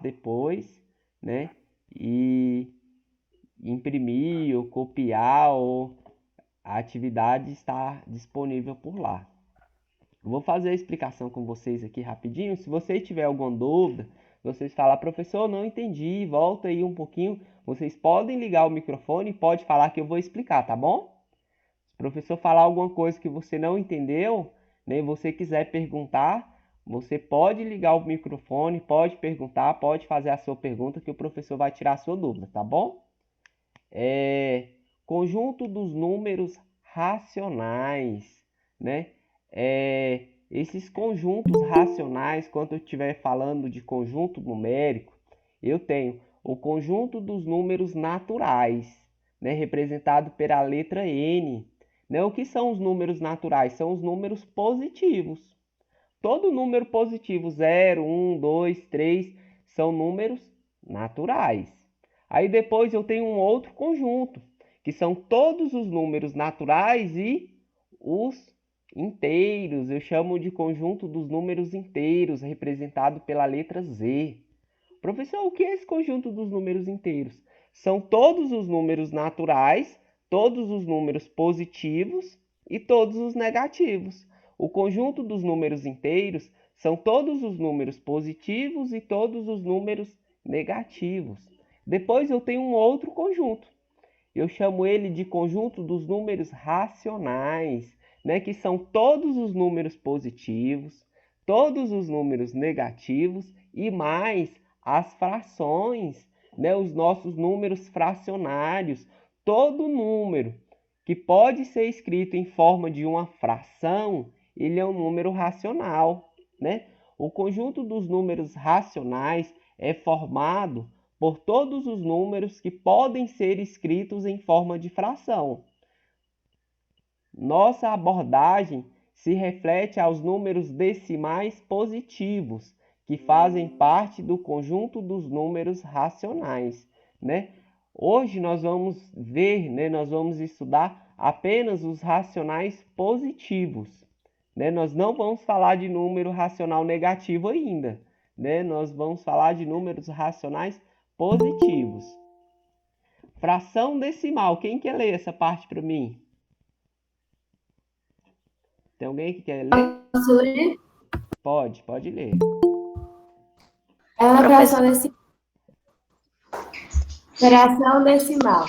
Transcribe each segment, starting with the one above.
celular depois, né? E imprimir ou copiar, ou a atividade está disponível por lá. Eu vou fazer a explicação com vocês aqui rapidinho. Se vocês tiverem alguma dúvida, vocês falam, professor, não entendi, volta aí um pouquinho. Vocês podem ligar o microfone e pode falar que eu vou explicar, tá bom? Se o professor falar alguma coisa que você não entendeu, nem você quiser perguntar, você pode ligar o microfone, pode perguntar, pode fazer a sua pergunta que o professor vai tirar a sua dúvida, tá bom? Conjunto dos números racionais, né? Esses conjuntos racionais, quando eu estiver falando de conjunto numérico, eu tenho o conjunto dos números naturais, né? Representado pela letra N. Né? O que são os números naturais? São os números positivos. Todo número positivo, 0, 1, 2, 3, são números naturais. Aí depois eu tenho um outro conjunto, que são todos os números naturais e os inteiros. Eu chamo de conjunto dos números inteiros, representado pela letra Z. Professor, o que é esse conjunto dos números inteiros? São todos os números naturais, todos os números positivos e todos os negativos. O conjunto dos números inteiros são todos os números positivos e todos os números negativos. Depois eu tenho um outro conjunto. Eu chamo ele de conjunto dos números racionais, né? Que são todos os números positivos, todos os números negativos e mais as frações, né? Os nossos números fracionários. Todo número que pode ser escrito em forma de uma fração, ele é um número racional, né? O conjunto dos números racionais é formado por todos os números que podem ser escritos em forma de fração. Nossa abordagem se reflete aos números decimais positivos, que fazem parte do conjunto dos números racionais, né? Hoje nós vamos ver, né, nós vamos estudar apenas os racionais positivos, né? Nós não vamos falar de número racional negativo ainda, né? Nós vamos falar de números racionais positivos. Fração decimal. Quem quer ler essa parte para mim? Tem alguém que quer ler? Posso ler? Pode ler. É uma fração decimal.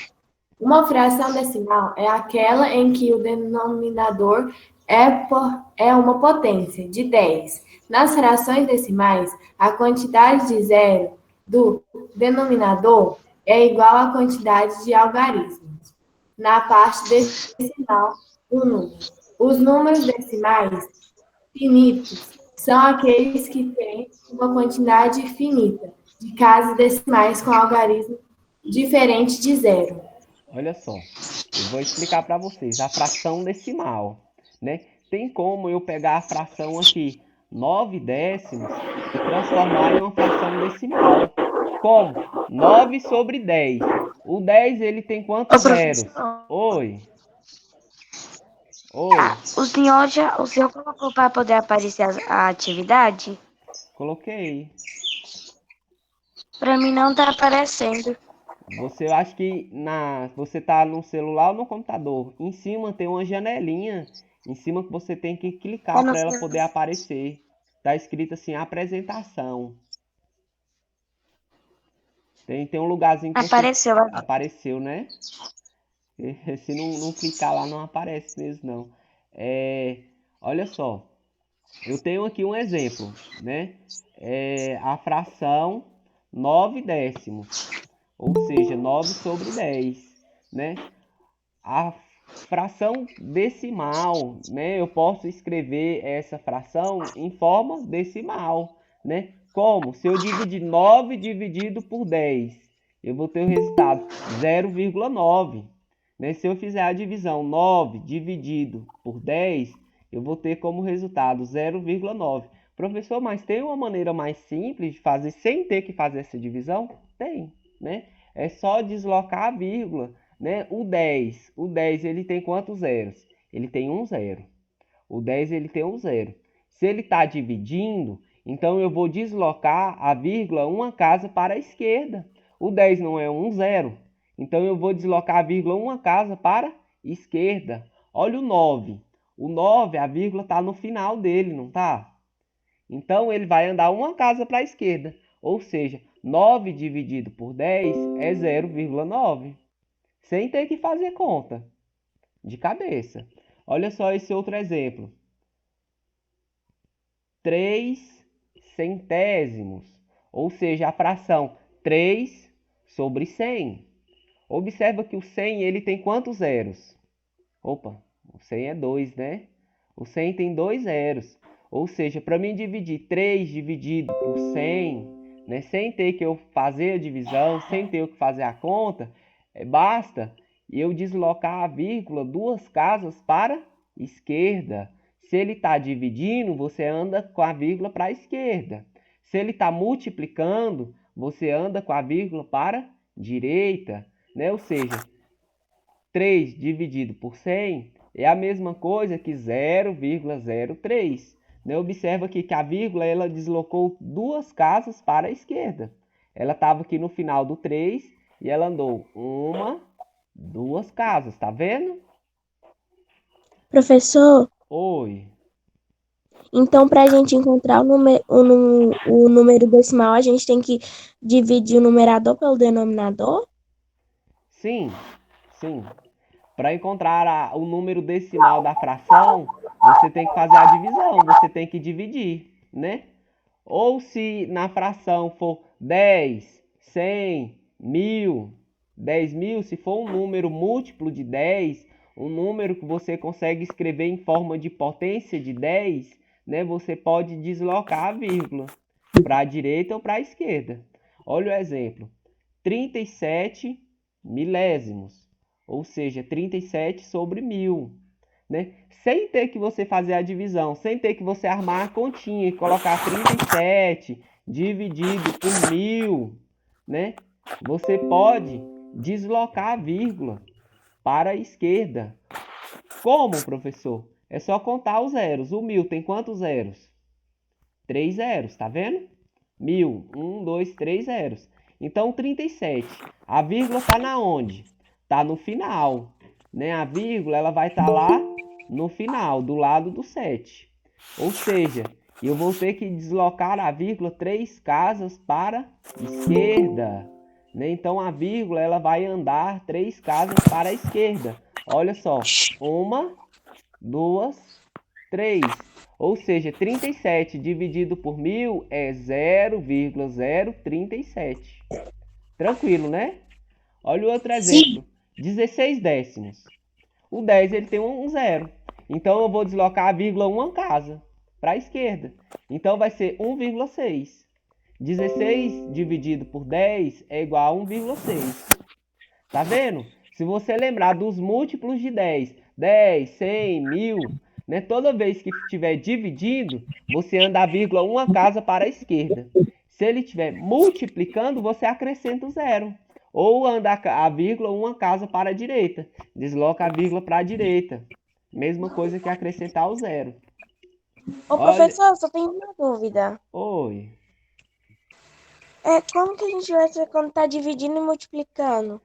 Uma fração decimal é aquela em que o denominador é uma potência de 10. Nas frações decimais, a quantidade de zero do denominador é igual à quantidade de algarismos na parte decimal do número. Os números decimais finitos são aqueles que têm uma quantidade finita de casas decimais com algarismo diferente de zero. Olha só, eu vou explicar para vocês a fração decimal, né? Tem como eu pegar a fração aqui, 9 décimos, e transformar em uma fração decimal. Como? 9 sobre 10. O 10 ele tem quantos zeros? Oi. Oi. O senhor colocou para poder aparecer a atividade? Coloquei. Para mim não tá aparecendo. Você acha que você tá no celular ou no computador? Em cima tem uma janelinha, em cima que você tem que É clicar no para ela poder celular. aparecer. Tá escrito assim, apresentação. Tem um lugarzinho que você Apareceu agora. apareceu, né? Se não clicar lá, não aparece mesmo, não. Olha só, eu tenho aqui um exemplo, né? A fração 9 décimos, ou seja, 9 sobre 10, né? A fração decimal, né? Eu posso escrever essa fração em forma decimal, né? Como? Se eu dividir 9 dividido por 10, eu vou ter o resultado 0,9. Né? Se eu fizer a divisão 9 dividido por 10, eu vou ter como resultado 0,9. Professor, mas tem uma maneira mais simples de fazer sem ter que fazer essa divisão? Tem, né? É só deslocar a vírgula, né? O 10 ele tem quantos zeros? Ele tem um zero. O 10 ele tem um zero. Se ele está dividindo, Então, eu vou deslocar a vírgula uma casa para a esquerda. O 10 não é um zero. Então, eu vou deslocar a vírgula uma casa para a esquerda. Olha o 9. O 9, a vírgula está no final dele, não está? Então, ele vai andar uma casa para a esquerda. Ou seja, 9 dividido por 10 é 0,9. Sem ter que fazer conta. De cabeça. Olha só esse outro exemplo. 3 centésimos. Ou seja, a fração 3 sobre 100. Observa que o 100 ele tem quantos zeros? Opa, o 100 é 2, né? O 100 tem 2 zeros. Ou seja, para mim dividir 3 dividido por 100, né, sem ter que eu fazer a divisão, sem ter que fazer a conta, basta eu deslocar a vírgula duas casas para a esquerda. Se ele está dividindo, você anda com a vírgula para a esquerda. Se ele está multiplicando, você anda com a vírgula para a direita, né? Ou seja, 3 dividido por 100 é a mesma coisa que 0,03. Né? Observa aqui que a vírgula ela deslocou duas casas para a esquerda. Ela estava aqui no final do 3 e ela andou uma, duas casas, tá vendo? Professor, Oi. então para a gente encontrar o número decimal, a gente tem que dividir o numerador pelo denominador? Sim, sim. Para encontrar o número decimal da fração, você tem que fazer a divisão, você tem que dividir, né? Ou se na fração for 10, 100, 1000, 10.000, se for um número múltiplo de 10, um número que você consegue escrever em forma de potência de 10, né, você pode deslocar a vírgula para a direita ou para a esquerda. Olha o exemplo. 37 milésimos, ou seja, 37 sobre 1000. Né? Sem ter que você fazer a divisão, sem ter que você armar a continha e colocar 37 dividido por 1000, né? Você pode deslocar a vírgula para a esquerda. Como, professor? É só contar os zeros. O 1000 tem quantos zeros? 3 zeros, tá vendo? 1000, 1, 2, 3 zeros. Então, 37. A vírgula está na onde? Está no final. Né? A vírgula ela vai estar lá no final, do lado do 7. Ou seja, eu vou ter que deslocar a vírgula 3 casas para a esquerda. Né? Então, a vírgula ela vai andar 3 casas para a esquerda. Olha só. 1, 2, 3. Ou seja, 37 dividido por 1000 é 0,037. Tranquilo, né? Olha o outro exemplo. 16 décimos. O 10 ele tem um zero. Então eu vou deslocar a vírgula uma casa para a esquerda. Então vai ser 1,6. 16 dividido por 10 é igual a 1,6. Tá vendo? Se você lembrar dos múltiplos de 10, 10, 100, 1000, né? Toda vez que estiver dividindo, você anda a vírgula uma casa para a esquerda. Se ele estiver multiplicando, você acrescenta o zero. Ou anda a vírgula uma casa para a direita. Desloca a vírgula para a direita. Mesma coisa que acrescentar o zero. Ô, Olha. professor, só tenho uma dúvida. Oi. Como que a gente vai ser quando tá dividindo e multiplicando?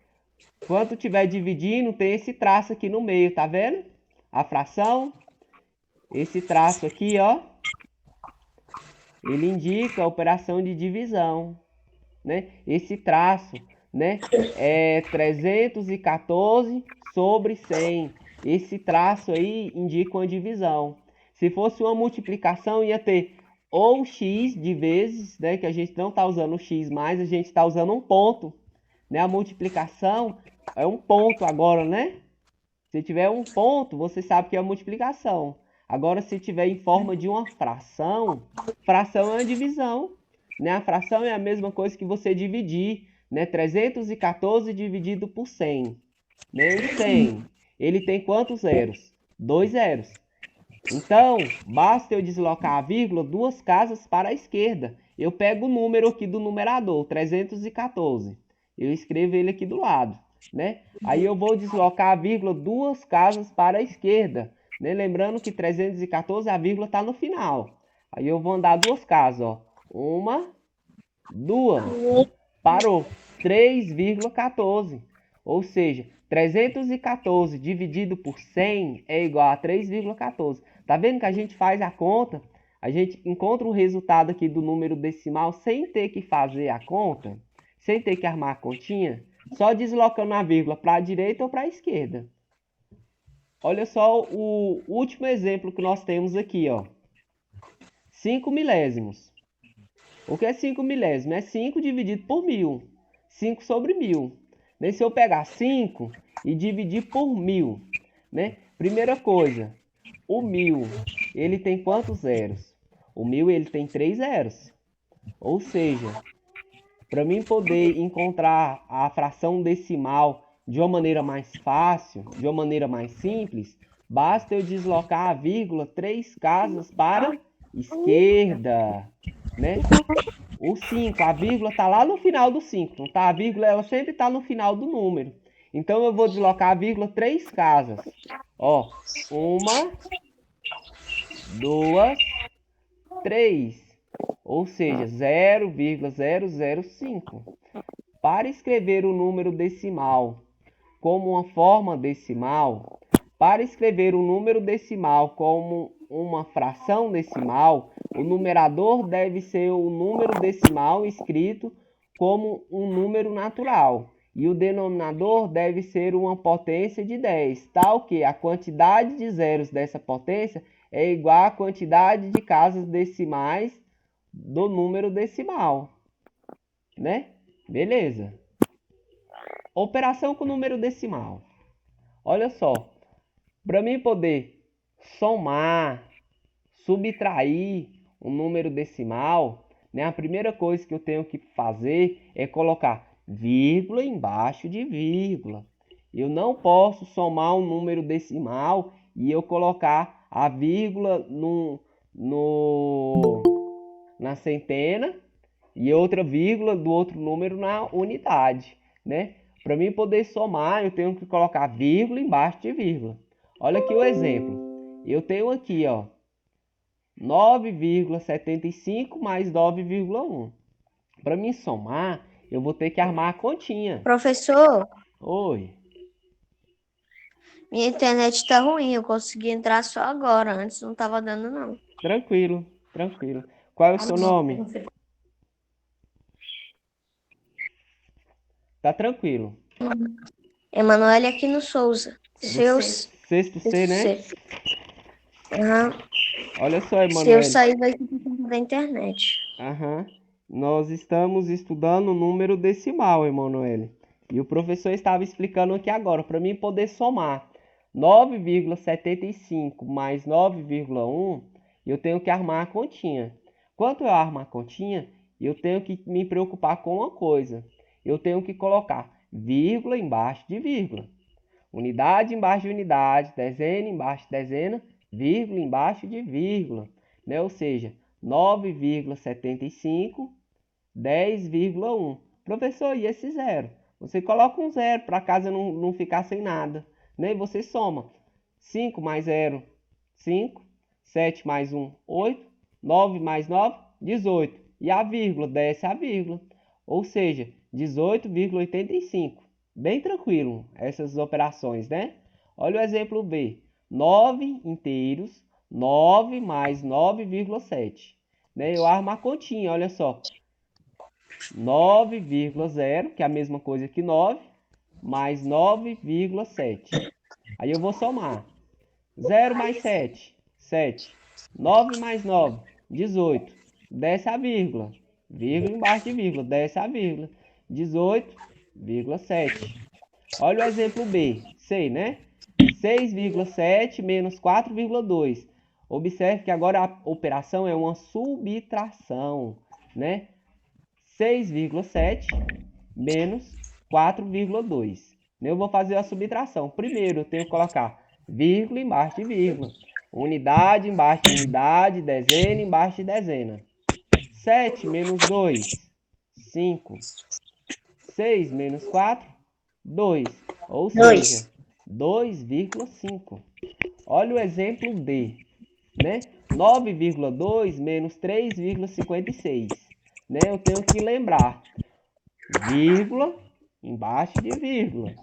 Quando estiver dividindo, tem esse traço aqui no meio, tá vendo? A fração. Esse traço aqui, ó, ele indica a operação de divisão, né? Esse traço, né, é 314 sobre 100. Esse traço aí indica uma divisão. Se fosse uma multiplicação, ia ter ou x de vezes, né, que a gente não está usando o x mais, a gente está usando um ponto, né? A multiplicação é um ponto agora, né? Se tiver um ponto, você sabe que é a multiplicação. Agora, se tiver em forma de uma fração, fração é uma divisão. Né? A fração é a mesma coisa que você dividir. Né? 314 dividido por 100. Né? O 100, ele tem quantos zeros? 2 zeros. Então, basta eu deslocar a vírgula duas casas para a esquerda. Eu pego o número aqui do numerador, 314. Eu escrevo ele aqui do lado. Né? Aí eu vou deslocar a vírgula duas casas para a esquerda. Né? Lembrando que 314, a vírgula está no final. Aí eu vou andar duas casas, ó. Uma, duas. Parou. 3,14. Ou seja, 314 dividido por 100 é igual a 3,14. Tá vendo que a gente faz a conta? A gente encontra o resultado aqui do número decimal sem ter que fazer a conta, sem ter que armar a continha, só deslocando a vírgula para a direita ou para a esquerda. Olha só o último exemplo que nós temos aqui, ó. 5 milésimos. O que é 5 milésimos? É 5 dividido por 1000. 5 sobre 1000. Né? Se eu pegar 5 e dividir por 1000, né? Primeira coisa, o 1000, ele tem quantos zeros? O 1000, ele tem 3 zeros. Ou seja, para mim poder encontrar a fração decimal de uma maneira mais fácil, de uma maneira mais simples, basta eu deslocar a vírgula 3 casas para a esquerda, né? O 5, a vírgula está lá no final do 5, não tá? A vírgula ela sempre está no final do número. Então eu vou deslocar a vírgula 3 casas. Ó, 1, 2, 3. Ou seja, 0,005. Para escrever o número decimal como uma forma decimal, para escrever o número decimal como uma fração decimal, o numerador deve ser o número decimal escrito como um número natural. E o denominador deve ser uma potência de 10, tal que a quantidade de zeros dessa potência é igual à quantidade de casas decimais do número decimal, né? Beleza. Operação com número decimal. Olha só, para mim poder somar, subtrair um número decimal, né, a primeira coisa que eu tenho que fazer é colocar vírgula embaixo de vírgula. Eu não posso somar um número decimal e eu colocar a vírgula na centena e outra vírgula do outro número na unidade, né? Para mim poder somar, eu tenho que colocar vírgula embaixo de vírgula. Olha aqui o exemplo. Eu tenho aqui, ó, 9,75 mais 9,1. Para mim somar, eu vou ter que armar a continha. Professor, Oi. minha internet tá ruim, eu consegui entrar só agora, antes não tava dando não. Tranquilo, tranquilo. Qual é o seu nome? Tá tranquilo. Emanuele Aquino Souza. Sexto C, né? Aham. Olha só, Se eu Emanuele. sair daqui da internet. Aham. Nós estamos estudando o número decimal, Emanuele. E o professor estava explicando aqui agora, para mim poder somar 9,75 mais 9,1, eu tenho que armar a continha. Quando eu armo a continha, eu tenho que me preocupar com uma coisa. Eu tenho que colocar vírgula embaixo de vírgula. Unidade embaixo de unidade, dezena embaixo de dezena, vírgula embaixo de vírgula, né? Ou seja, 9,75, 10,1. Professor, e esse zero? Você coloca um zero para a casa não ficar sem nada, né? E você soma 5 mais 0, 5, 7 mais 1, 8, 9 mais 9, 18. E a vírgula, desce a vírgula. Ou seja, 18,85. Bem tranquilo essas operações, né? Olha o exemplo B. 9 inteiros, 9 mais 9,7. Né? Eu armo a continha, olha só. 9,0, que é a mesma coisa que 9, mais 9,7. Aí eu vou somar. 0 mais 7, 7. 9 mais 9, 18. Desce a vírgula. Vírgula embaixo de vírgula, desce a vírgula. 18,7. Olha o exemplo B. Sei, né? 6,7 menos 4,2. Observe que agora a operação é uma subtração, né? 6,7 menos 4,2. Eu vou fazer a subtração. Primeiro, eu tenho que colocar vírgula embaixo de vírgula. Unidade embaixo de unidade, dezena embaixo de dezena. 7 menos 2, 5. 6 menos 4, 2. Ou seja, 2,5. Olha o exemplo D, né? 9,2 menos 3,56. Né? Eu tenho que lembrar. Vírgula embaixo de vírgula.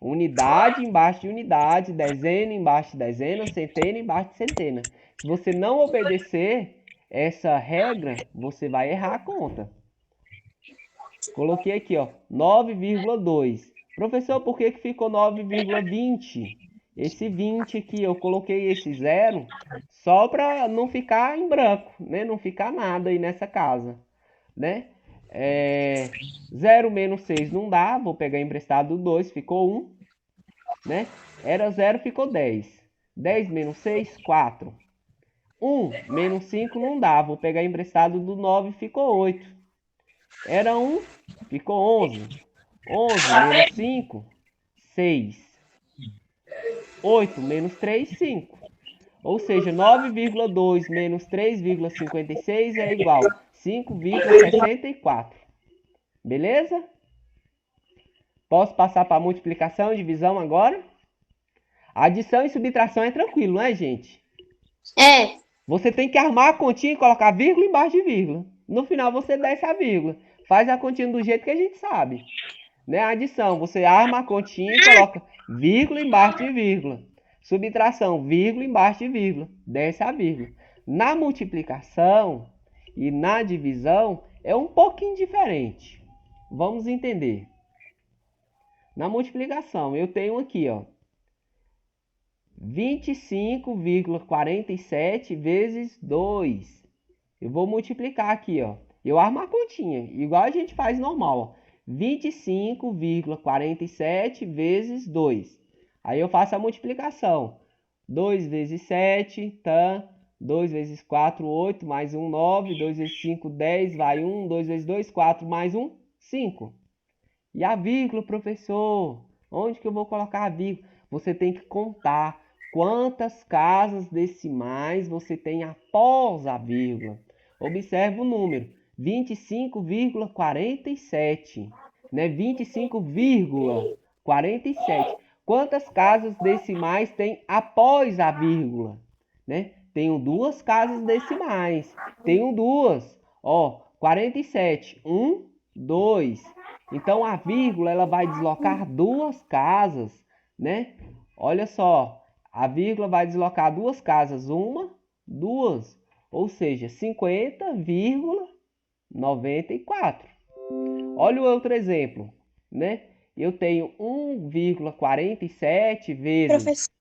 Unidade embaixo de unidade, dezena embaixo de dezena, centena embaixo de centena. Se você não obedecer essa regra, você vai errar a conta. Coloquei aqui, ó, 9,2. Professor, por que ficou 9,20? Esse 20 aqui, eu coloquei esse zero só para não ficar em branco, né? Não ficar nada aí nessa casa, né? 0 menos 6 não dá, vou pegar emprestado 2, ficou 1, né? Era 0, ficou 10. 10 menos 6, 4. 1 menos 5 não dá, vou pegar emprestado do 9, ficou 8. Era 1, ficou 11. 11 menos 5, 6. 8 menos 3, 5. Ou seja, 9,2 menos 3,56 é igual a 5,64. Beleza? Posso passar para multiplicação e divisão agora? Adição e subtração é tranquilo, não é, gente? É. Você tem que armar a continha e colocar vírgula embaixo de vírgula. No final você desce a vírgula. Faz a continha do jeito que a gente sabe. Né? Adição, você arma a continha e coloca vírgula embaixo de vírgula. Subtração, vírgula embaixo de vírgula. Desce a vírgula. Na multiplicação e na divisão é um pouquinho diferente. Vamos entender. Na multiplicação, eu tenho aqui, ó, 25,47 vezes 2. Eu vou multiplicar aqui, ó. Eu armo a continha, igual a gente faz normal, ó. 25,47 vezes 2. Aí eu faço a multiplicação. 2 vezes 7, tá? 2 vezes 4, 8, mais 1, 9. 2 vezes 5, 10, vai 1. 2 vezes 2, 4, mais 1, 5. E a vírgula, professor? Onde que eu vou colocar a vírgula? Você tem que contar quantas casas decimais você tem após a vírgula. Observe o número. 25,47, né? 25,47. Quantas casas decimais tem após a vírgula, né? Tenho duas casas decimais. Tenho duas. Ó, 47. 1, 2. Então a vírgula ela vai deslocar duas casas, né? Olha só, a vírgula vai deslocar duas casas, uma, duas, ou seja, 50,94. Olha o outro exemplo, né? Eu tenho 1,47 vezes... Professor,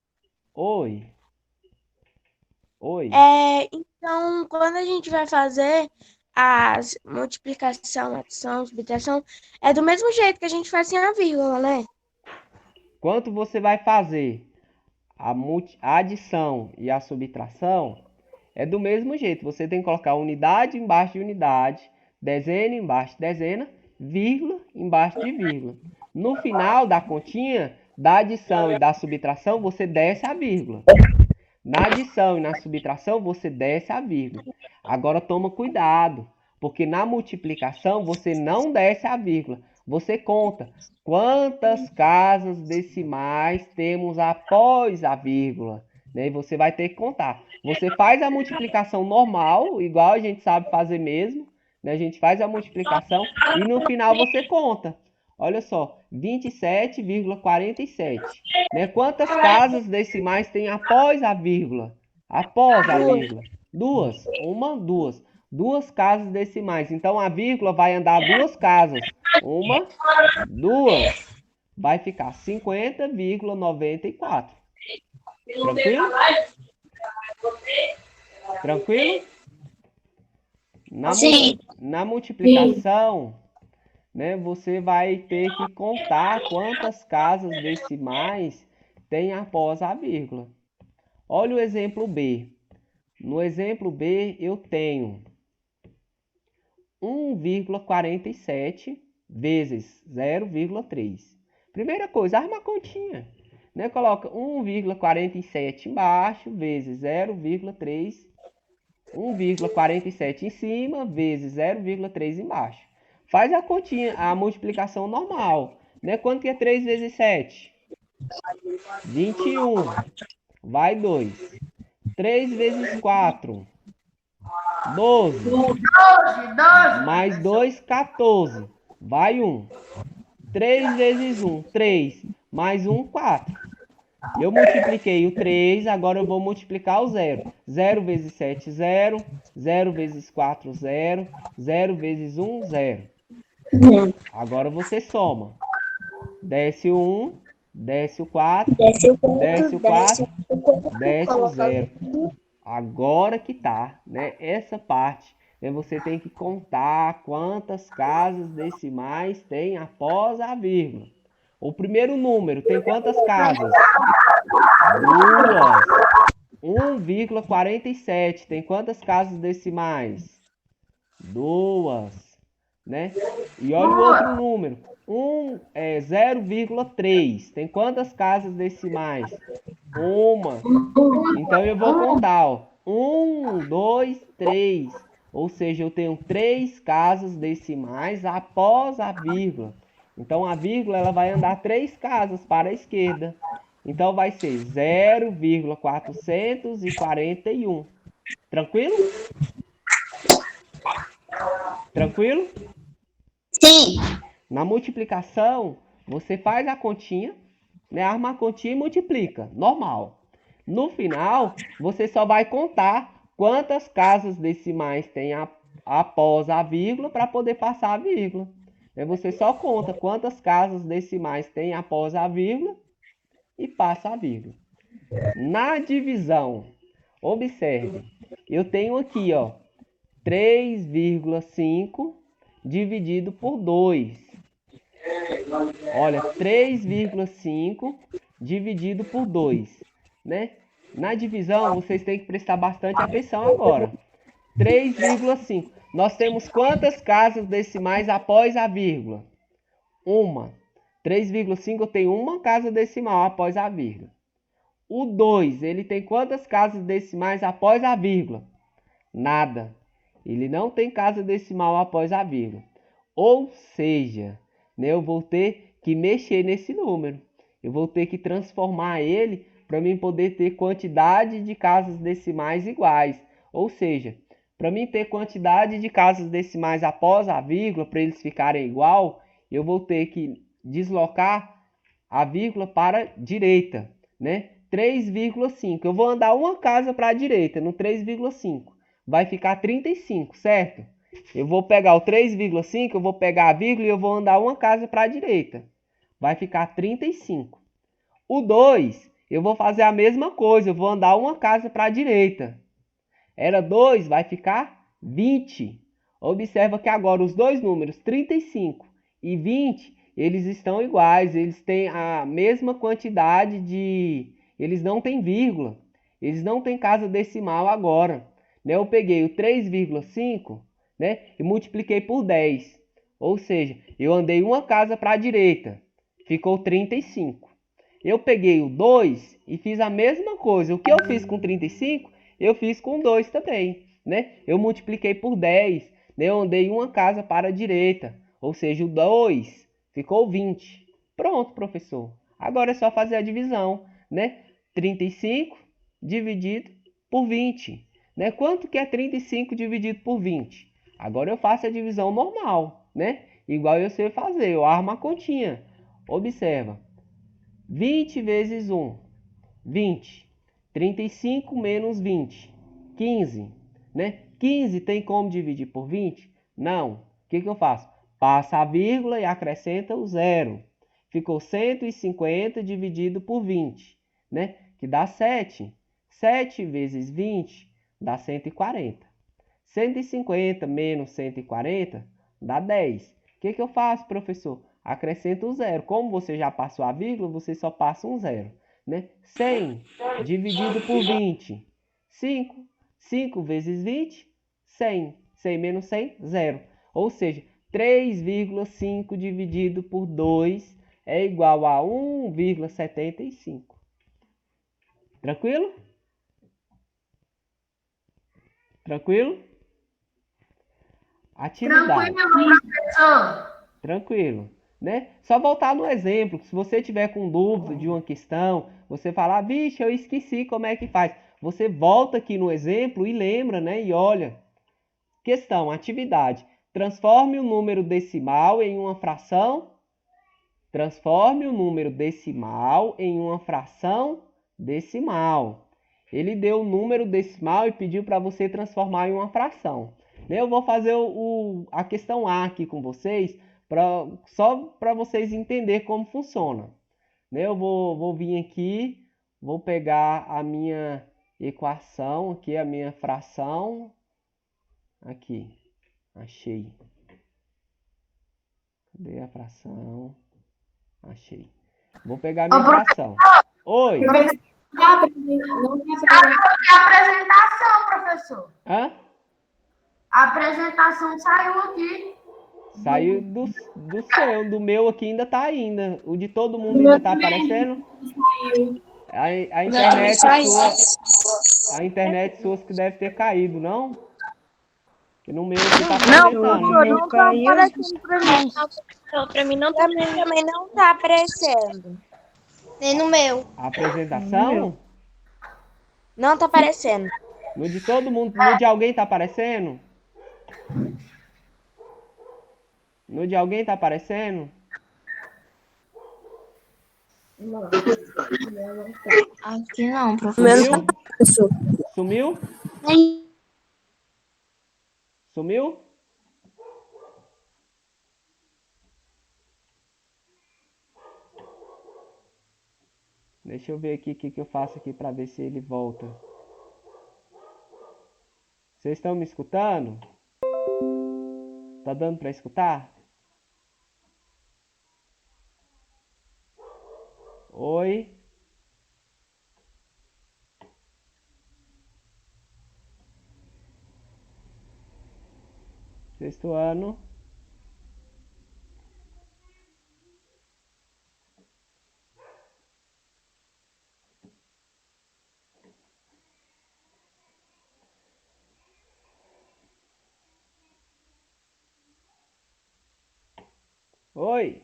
Oi. Oi. então, quando a gente vai fazer a multiplicação, adição, subtração, é do mesmo jeito que a gente faz sem a vírgula, né? Quando você vai fazer a adição e a subtração, é do mesmo jeito. Você tem que colocar unidade embaixo de unidade, dezena embaixo de dezena, vírgula embaixo de vírgula. No final da continha, da adição e da subtração, você desce a vírgula. Na adição e na subtração, você desce a vírgula. Agora toma cuidado, porque na multiplicação você não desce a vírgula. Você conta quantas casas decimais temos após a vírgula. Né? E você vai ter que contar. Você faz a multiplicação normal, igual a gente sabe fazer mesmo. Né? A gente faz a multiplicação e no final você conta. Olha só, 27,47. Né? Quantas casas decimais tem após a vírgula? Após a vírgula. Duas. Uma, duas. Duas casas decimais. Então a vírgula vai andar duas casas. Uma, duas. Vai ficar 50,94. Tranquilo? Tranquilo? Na multiplicação, né, você vai ter que contar quantas casas decimais tem após a vírgula. Olha o exemplo B. No exemplo B, eu tenho 1,47 vezes 0,3. Primeira coisa, arma a continha. Né? Coloca 1,47 embaixo vezes 0,3. 1,47 em cima vezes 0,3 embaixo. Faz a continha, a multiplicação normal. Né? Quanto que é 3 vezes 7? 21. Vai 2. 3 vezes 4. 12. Mais 2, 14. Vai 1. 3 vezes 1, 3. Mais 1, 4. Eu multipliquei o 3, agora eu vou multiplicar o 0. 0 vezes 7, 0. 0 vezes 4, 0. 0 vezes 1, 0. Agora você soma. Desce o 1, desce o 4, Desce o desce o 4, desce o coloca 0. Agora que tá, né? Essa parte, né? Você tem que contar quantas casas decimais tem após a vírgula. O primeiro número tem quantas casas? 2. 1,47 tem quantas casas decimais? 2, né? E olha o outro número. 0,3 tem quantas casas decimais? Uma. Então eu vou contar, ó. 1, 2, 3. Ou seja, eu tenho 3 casas decimais após a vírgula. Então a vírgula ela vai andar 3 casas para a esquerda. Então vai ser 0,441. Tranquilo? Tranquilo? Sim. Na multiplicação, você faz a continha, né? Arma a continha e multiplica, normal. No final, você só vai contar quantas casas decimais tem após a vírgula para poder passar a vírgula. Você só conta quantas casas decimais tem após a vírgula e passa a vírgula. Na divisão, observe, eu tenho aqui, ó, 3,5 dividido por 2. Olha, 3,5 dividido por 2, né? Na divisão, vocês têm que prestar bastante atenção agora. 3,5. Nós temos quantas casas decimais após a vírgula? Uma. 3,5 eu tenho uma casa decimal após a vírgula. O 2, ele tem quantas casas decimais após a vírgula? Nada. Ele não tem casa decimal após a vírgula. Ou seja, né, eu vou ter que mexer nesse número. Eu vou ter que transformar ele para mim poder ter quantidade de casas decimais iguais. Ou seja, para mim ter quantidade de casas decimais após a vírgula, para eles ficarem igual, eu vou ter que deslocar a vírgula para a direita, né? 3,5. Eu vou andar uma casa para a direita no 3,5. Vai ficar 35, certo? Eu vou pegar o 3,5, eu vou pegar a vírgula e eu vou andar uma casa para a direita. Vai ficar 35. O 2, eu vou fazer a mesma coisa, eu vou andar uma casa para a direita. Era 2, vai ficar 20. Observa que agora os dois números, 35 e 20, eles estão iguais, eles têm a mesma quantidade de... Eles não têm vírgula, eles não têm casa decimal agora. Né? Eu peguei o 3,5, né, e multipliquei por 10. Ou seja, eu andei uma casa para a direita, ficou 35. Eu peguei o 2 e fiz a mesma coisa. O que eu fiz com 35, eu fiz com 2 também. Né? Eu multipliquei por 10, né? Eu andei uma casa para a direita. Ou seja, o 2 ficou 20. Pronto, professor. Agora é só fazer a divisão. Né? 35 dividido por 20. Né? Quanto que é 35 dividido por 20? Agora eu faço a divisão normal. Né? Igual eu sei fazer. Eu armo a continha. Observa. 20 vezes 1, 20. 35 menos 20, 15. Né? 15 tem como dividir por 20? Não. O que eu faço? Passa a vírgula e acrescenta o zero. Ficou 150 dividido por 20, né? Que dá 7. 7 vezes 20 dá 140. 150 menos 140 dá 10. O que eu faço, professor? Acrescenta o zero. Como você já passou a vírgula, você só passa um zero. Né? 100 dividido por 20. 5. 5 vezes 20, 100. 100 menos 100, zero. Ou seja, 3,5 dividido por 2 é igual a 1,75. Tranquilo? Tranquilo? Atividade. Tranquilo, professor. Tranquilo, né? Só voltar no exemplo. Se você tiver com dúvida de uma questão, você falar, vixe, eu esqueci como é que faz. Você volta aqui no exemplo e lembra, né? E olha, Questão, atividade. Transforme o número decimal em uma fração. Transforme o número decimal em uma fração decimal. Ele deu o número decimal e pediu para você transformar em uma fração. Eu vou fazer a questão A aqui com vocês, só para vocês entenderem como funciona. Eu vou vir aqui, vou pegar a minha equação aqui, a minha fração. Aqui, achei. Cadê a fração? Achei. Vou pegar a minha fração. Oi. Não tem apresentação, professor. Hã? A apresentação saiu aqui. Saiu do seu, do meu aqui ainda tá ainda. O de todo mundo ainda tá aparecendo. A internet sua, a internet sua que deve ter caído, não? Que no meu aqui tá apresentando. Não tá aparecendo pra mim. Não, pra mim não tá, também não tá aparecendo. Nem no meu. A apresentação? Não tá aparecendo. No de todo mundo, no de alguém tá aparecendo? No de alguém tá aparecendo? Aqui não, professor. Sumiu? Sumiu? Deixa eu ver aqui o que eu faço aqui para ver se ele volta. Vocês estão me escutando? Tá dando para escutar? Oi? Sexto ano. Oi?